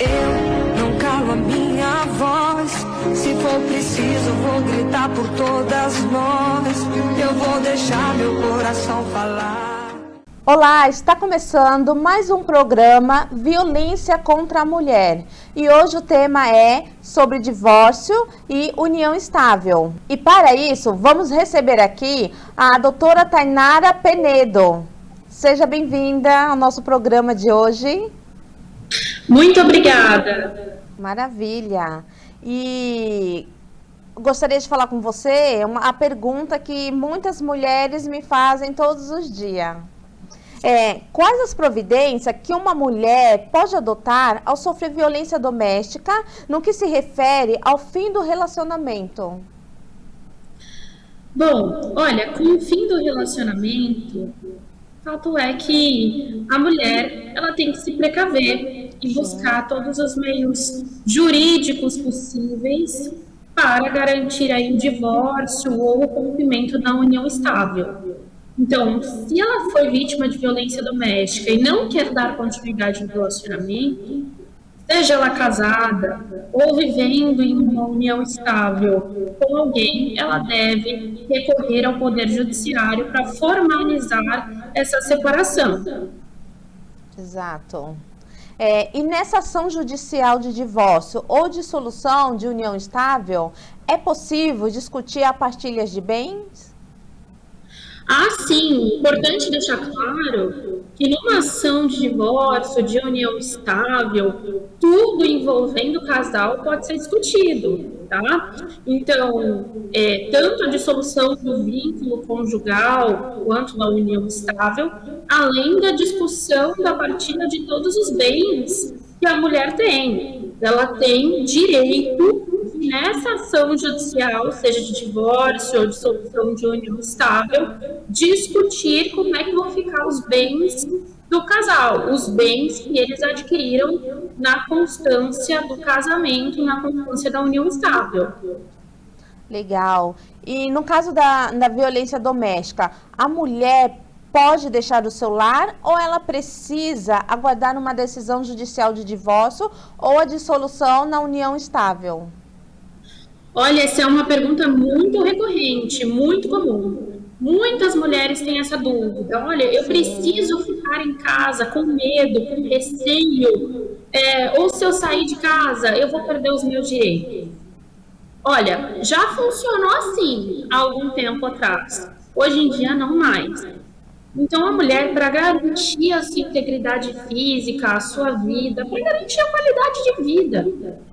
Eu não calo a minha voz. Se for preciso, vou gritar por todas nós. Eu vou deixar meu coração falar. Olá, está começando mais um programa Violência contra a Mulher. E hoje o tema é sobre divórcio e união estável. E para isso, vamos receber aqui a doutora Tainara Penedo. Seja bem-vinda ao nosso programa de hoje. Muito obrigada. Maravilha. E gostaria de falar com você a pergunta que muitas mulheres me fazem todos os dias. Quais as providências que uma mulher pode adotar ao sofrer violência doméstica no que se refere ao fim do relacionamento? Bom, olha, com o fim do relacionamento, fato é que a mulher ela tem que se precaver e buscar todos os meios jurídicos possíveis para garantir aí o divórcio ou o rompimento da união estável. Então, se ela foi vítima de violência doméstica e não quer dar continuidade no relacionamento, seja ela casada ou vivendo em uma união estável com alguém, ela deve recorrer ao Poder Judiciário para formalizar essa separação. Exato. E nessa ação judicial de divórcio ou dissolução de união estável, é possível discutir a partilha de bens? Sim, importante deixar claro que numa ação de divórcio, de união estável, tudo envolvendo o casal pode ser discutido, tá? Então, tanto a dissolução do vínculo conjugal quanto da união estável, além da discussão da partilha de todos os bens que a mulher tem. Ela tem direito nessa ação judicial, seja de divórcio ou de dissolução de união estável, discutir como é que vão ficar os bens do casal, os bens que eles adquiriram na constância do casamento, na constância da união estável. Legal. E no caso da violência doméstica, a mulher pode deixar o seu lar ou ela precisa aguardar uma decisão judicial de divórcio ou a dissolução na união estável? Olha, essa é uma pergunta muito recorrente, muito comum. Muitas mulheres têm essa dúvida. Olha, eu preciso ficar em casa com medo, com receio, ou se eu sair de casa, eu vou perder os meus direitos. Olha, já funcionou assim há algum tempo atrás. Hoje em dia, não mais. Então, a mulher, para garantir a sua integridade física, a sua vida, para garantir a qualidade de vida,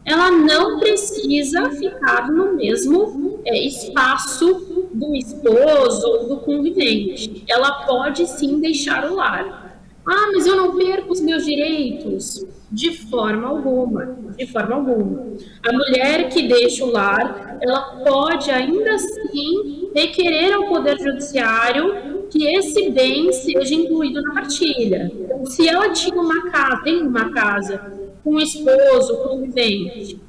ela não precisa ficar no mesmo espaço do esposo ou do convivente. Ela pode sim deixar o lar. Mas eu não perco os meus direitos? De forma alguma, de forma alguma. A mulher que deixa o lar, ela pode ainda assim requerer ao Poder Judiciário que esse bem seja incluído na partilha. Então, se ela tinha tem uma casa com o esposo, convivente,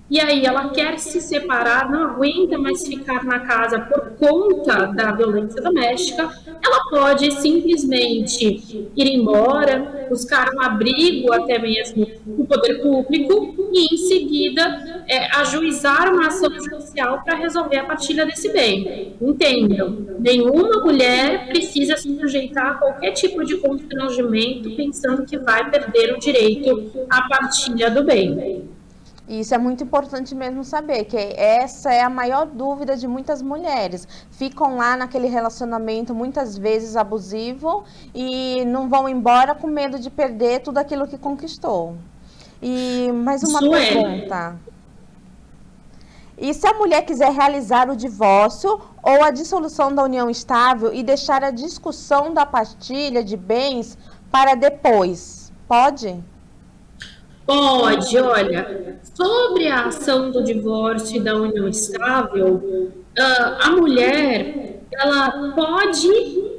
e aí ela quer se separar, não aguenta mais ficar na casa por conta da violência doméstica, ela pode simplesmente ir embora, buscar um abrigo até mesmo no poder público e em seguida ajuizar uma ação judicial para resolver a partilha desse bem. Entendam, nenhuma mulher precisa se sujeitar a qualquer tipo de constrangimento pensando que vai perder o direito à partilha do bem. Isso é muito importante mesmo saber, que essa é a maior dúvida de muitas mulheres. Ficam lá naquele relacionamento, muitas vezes abusivo, e não vão embora com medo de perder tudo aquilo que conquistou. E mais uma pergunta. E se a mulher quiser realizar o divórcio ou a dissolução da união estável e deixar a discussão da partilha de bens para depois, pode? Pode, olha, sobre a ação do divórcio e da união estável, a mulher, ela pode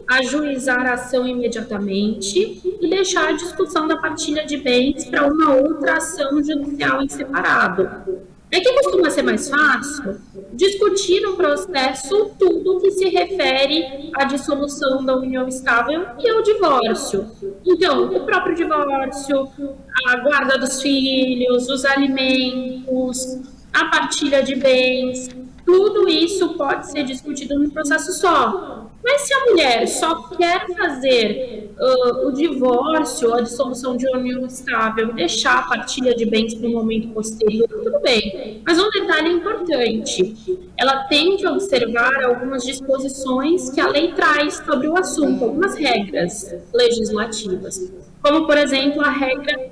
ajuizar a ação imediatamente e deixar a discussão da partilha de bens para uma outra ação judicial em separado. É que costuma ser mais fácil discutir no processo tudo que se refere à dissolução da união estável e ao divórcio. Então, o próprio divórcio, a guarda dos filhos, os alimentos, a partilha de bens, tudo isso pode ser discutido num processo só. Mas se a mulher só quer fazer o divórcio, a dissolução de união estável, deixar a partilha de bens para um momento posterior, tudo bem. Mas um detalhe importante, ela tem que observar algumas disposições que a lei traz sobre o assunto, algumas regras legislativas, como, por exemplo, a regra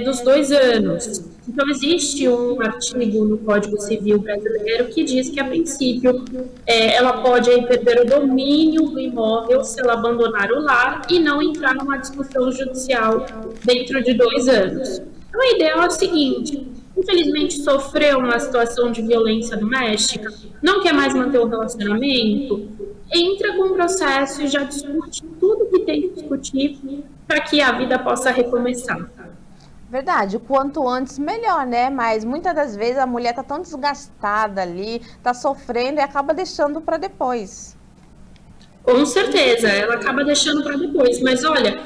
dos 2 anos. Então, existe um artigo no Código Civil brasileiro que diz que, a princípio, ela pode aí perder o domínio do imóvel se ela abandonar o lar e não entrar numa discussão judicial dentro de 2 anos. Então, a ideia é o seguinte: infelizmente sofreu uma situação de violência doméstica, não quer mais manter o relacionamento, entra com o processo e já discute tudo que tem que discutir para que a vida possa recomeçar. Verdade, o quanto antes melhor, né? Mas muitas das vezes a mulher tá tão desgastada ali, tá sofrendo e acaba deixando para depois. Com certeza, ela acaba deixando para depois. Mas olha,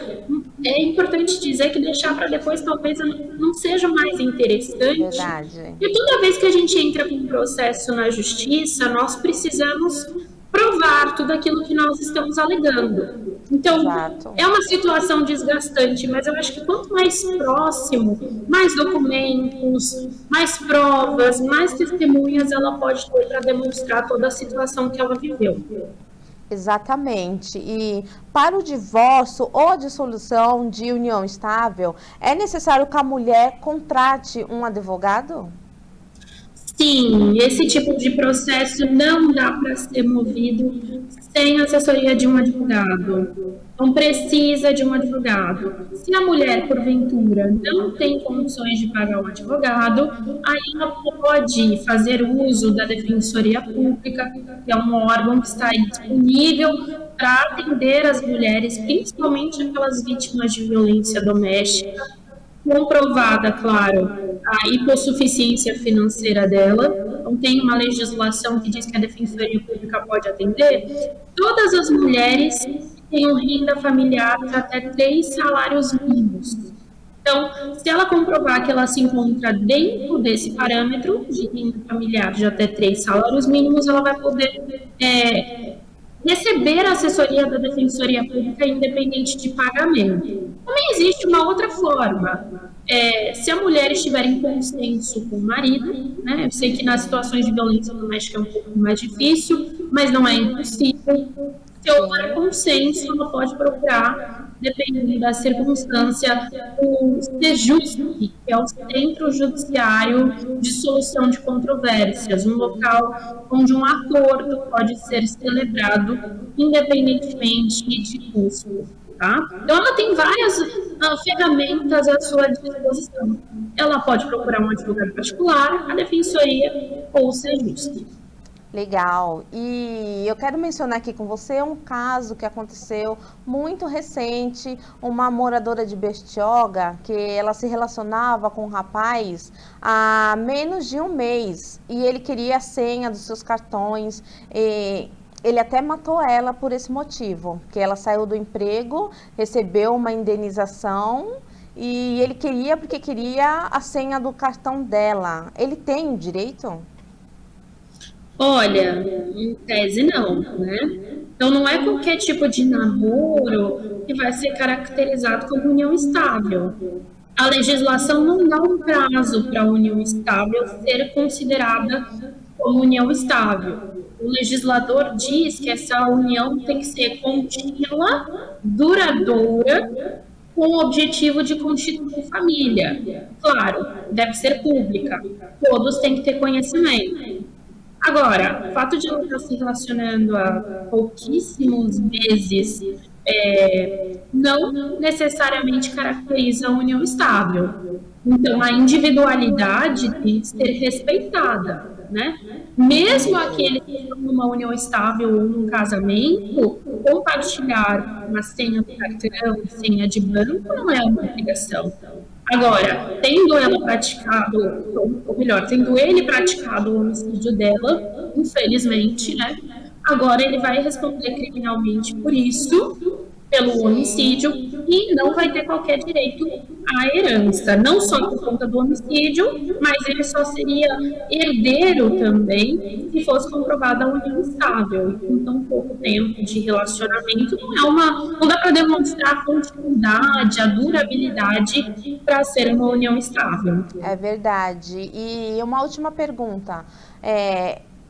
é importante dizer que deixar para depois talvez não seja mais interessante. Verdade. E toda vez que a gente entra com um processo na justiça, nós precisamos provar tudo aquilo que nós estamos alegando. Então, Exato. é uma situação desgastante, mas eu acho que quanto mais próximo, mais documentos, mais provas, mais testemunhas ela pode ter para demonstrar toda a situação que ela viveu. Exatamente. E para o divórcio ou dissolução de união estável, é necessário que a mulher contrate um advogado? Sim, esse tipo de processo não dá para ser movido sem a assessoria de um advogado. Não precisa de um advogado. Se a mulher, porventura, não tem condições de pagar um advogado, aí ela pode fazer uso da Defensoria Pública, que é um órgão que está aí disponível para atender as mulheres, principalmente aquelas vítimas de violência doméstica, comprovada, claro, a hipossuficiência financeira dela. Então, tem uma legislação que diz que a Defensoria Pública pode atender todas as mulheres que tenham renda familiar de até 3 salários mínimos. Então, se ela comprovar que ela se encontra dentro desse parâmetro de renda familiar de até 3 salários mínimos, ela vai poder receber a assessoria da Defensoria Pública independente de pagamento. Também existe uma outra forma. Se a mulher estiver em consenso com o marido, né? Eu sei que nas situações de violência doméstica é um pouco mais difícil, mas não é impossível. Se houver consenso, ela pode procurar, dependendo da circunstância, o SEJUSC, que é o Centro Judiciário de Solução de Controvérsias, um local onde um acordo pode ser celebrado independentemente de custo. Tá? Então, ela tem várias ferramentas à sua disposição. Ela pode procurar um advogado particular, a defensoria ou o SEJUSC. Legal. E eu quero mencionar aqui com você um caso que aconteceu muito recente. Uma moradora de Bertioga, que ela se relacionava com um rapaz há menos de um mês. E ele queria a senha dos seus cartões. Ele até matou ela por esse motivo, que ela saiu do emprego, recebeu uma indenização e ele queria, porque queria a senha do cartão dela. Ele tem direito? Olha, em tese não, né? Então não é qualquer tipo de namoro que vai ser caracterizado como união estável. A legislação não dá um prazo para a união estável ser considerada como união estável. O legislador diz que essa união tem que ser contínua, duradoura, com o objetivo de constituir família. Claro, deve ser pública. Todos têm que ter conhecimento. Agora, o fato de ela estar se relacionando há pouquíssimos meses não necessariamente caracteriza a união estável. Então, a individualidade tem que ser respeitada, né? Mesmo aqueles que estão numa união estável ou num casamento, compartilhar uma senha do cartão, senha de banco, não é uma obrigação. Agora, tendo ela praticado, ou melhor, tendo ele praticado o homicídio dela, infelizmente, né? Agora ele vai responder criminalmente por isso, pelo Sim. homicídio, e não vai ter qualquer direito à herança, não só por conta do homicídio, mas ele só seria herdeiro também se fosse comprovada a união estável. E com tão pouco tempo de relacionamento, não dá para demonstrar a continuidade, a durabilidade para ser uma união estável. É verdade. E uma última pergunta.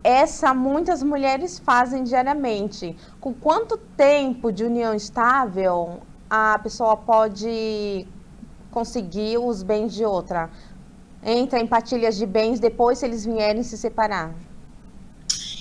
Essa muitas mulheres fazem diariamente. Com quanto tempo de união estável a pessoa pode conseguir os bens de outra? Entra em partilhas de bens depois se eles vierem se separar?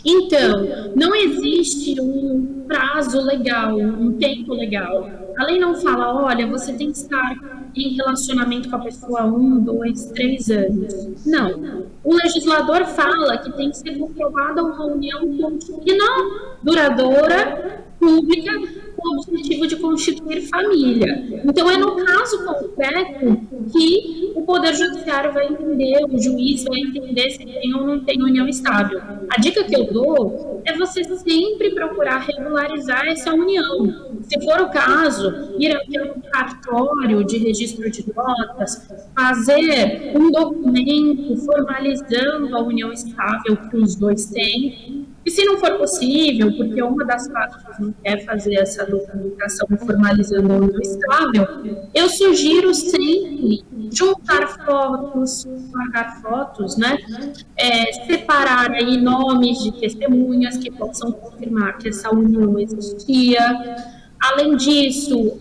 Então, não existe um prazo legal, um tempo legal. A lei não fala, olha, você tem que estar em relacionamento com a pessoa há 1, 2, 3 anos. Não. O legislador fala que tem que ser comprovada uma união contínua, duradoura, pública, com o objetivo de constituir família. Então, é no caso concreto que o Poder Judiciário vai entender, o juiz vai entender se tem ou não tem união estável. A dica que eu dou é você sempre procurar regularizar essa união. Se for o caso, ir até um cartório de registro de notas, fazer um documento formalizando a união estável que os dois têm. E se não for possível, porque uma das partes não quer fazer essa documentação formalizando a união estável, eu sugiro sempre juntar fotos, guardar fotos, né? Separar aí nomes de testemunhas que possam confirmar que essa união existia. Além disso,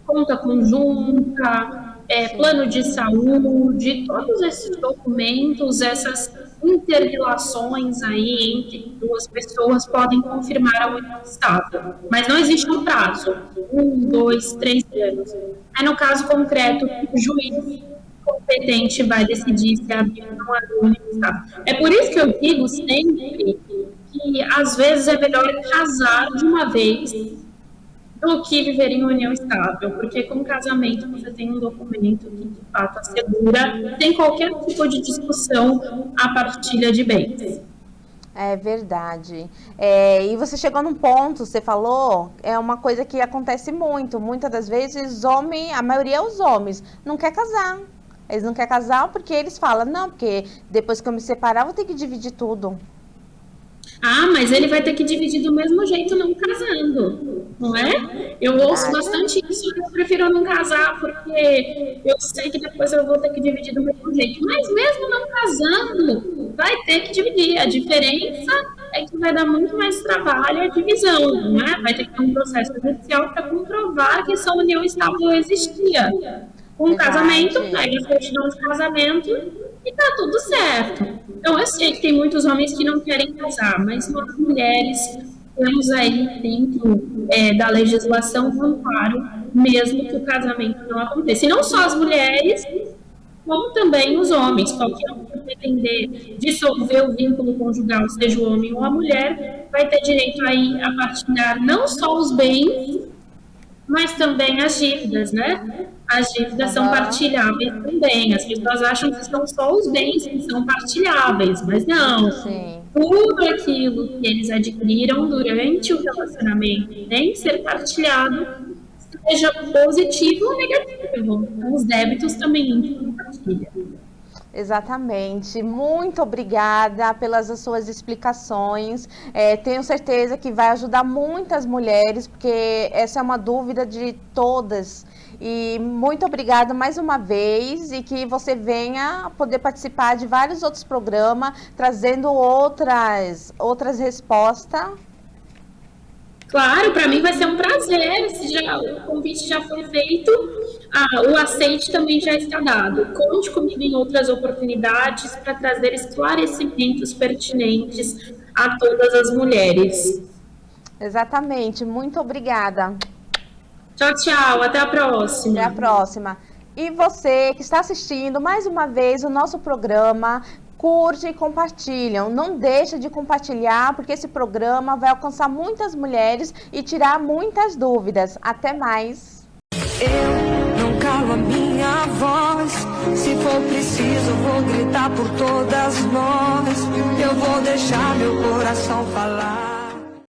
conta conjunta, plano de saúde, todos esses documentos, essas inter-relações aí entre duas pessoas podem confirmar a união estável. Mas não existe um prazo, 1, 2, 3 anos. É no caso concreto que o juiz competente vai decidir se a não é união estável. É por isso que eu digo sempre que às vezes é melhor casar de uma vez do que viver em união estável, porque com casamento você tem um documento que de fato assegura, sem qualquer tipo de discussão, a partilha de bens. É verdade. E você chegou num ponto, você falou, é uma coisa que acontece muito. Muitas das vezes, a maioria é os homens, não quer casar. Eles não querem casar porque eles falam, não, porque depois que eu me separar, eu vou ter que dividir tudo. Ah, mas ele vai ter que dividir do mesmo jeito, não casando, não é? Eu ouço bastante isso, eu prefiro não casar, porque eu sei que depois eu vou ter que dividir do mesmo jeito. Mas mesmo não casando, vai ter que dividir. A diferença é que vai dar muito mais trabalho a divisão, não é? Vai ter que ter um processo judicial para comprovar que essa união estável existia. Com o casamento, pega a certidão de casamento e tá tudo certo. Então, eu sei que tem muitos homens que não querem casar, mas nós mulheres temos aí dentro da legislação um amparo, mesmo que o casamento não aconteça. E não só as mulheres, como também os homens. Qualquer um que pretender dissolver o vínculo conjugal, seja o homem ou a mulher, vai ter direito aí a partilhar não só os bens, mas também as dívidas, né? As dívidas são partilháveis também. As pessoas acham que são só os bens que são partilháveis, mas não. Sim. Tudo aquilo que eles adquiriram durante o relacionamento tem que ser partilhado, seja positivo ou negativo. Os débitos também entram em partilha. Exatamente. Muito obrigada pelas suas explicações. Tenho certeza que vai ajudar muitas mulheres, porque essa é uma dúvida de todas. E muito obrigada mais uma vez e que você venha poder participar de vários outros programas, trazendo outras respostas. Claro, para mim vai ser um prazer. O convite já foi feito, o aceite também já está dado. Conte comigo em outras oportunidades para trazer esclarecimentos pertinentes a todas as mulheres. Exatamente. Muito obrigada. Tchau, tchau. Até a próxima. Até a próxima. E você que está assistindo mais uma vez o nosso programa, curte e compartilham. Não deixa de compartilhar, porque esse programa vai alcançar muitas mulheres e tirar muitas dúvidas. Até mais. Eu nunca calo a minha voz. Se for preciso, vou gritar por todas nós. Eu vou deixar meu coração falar.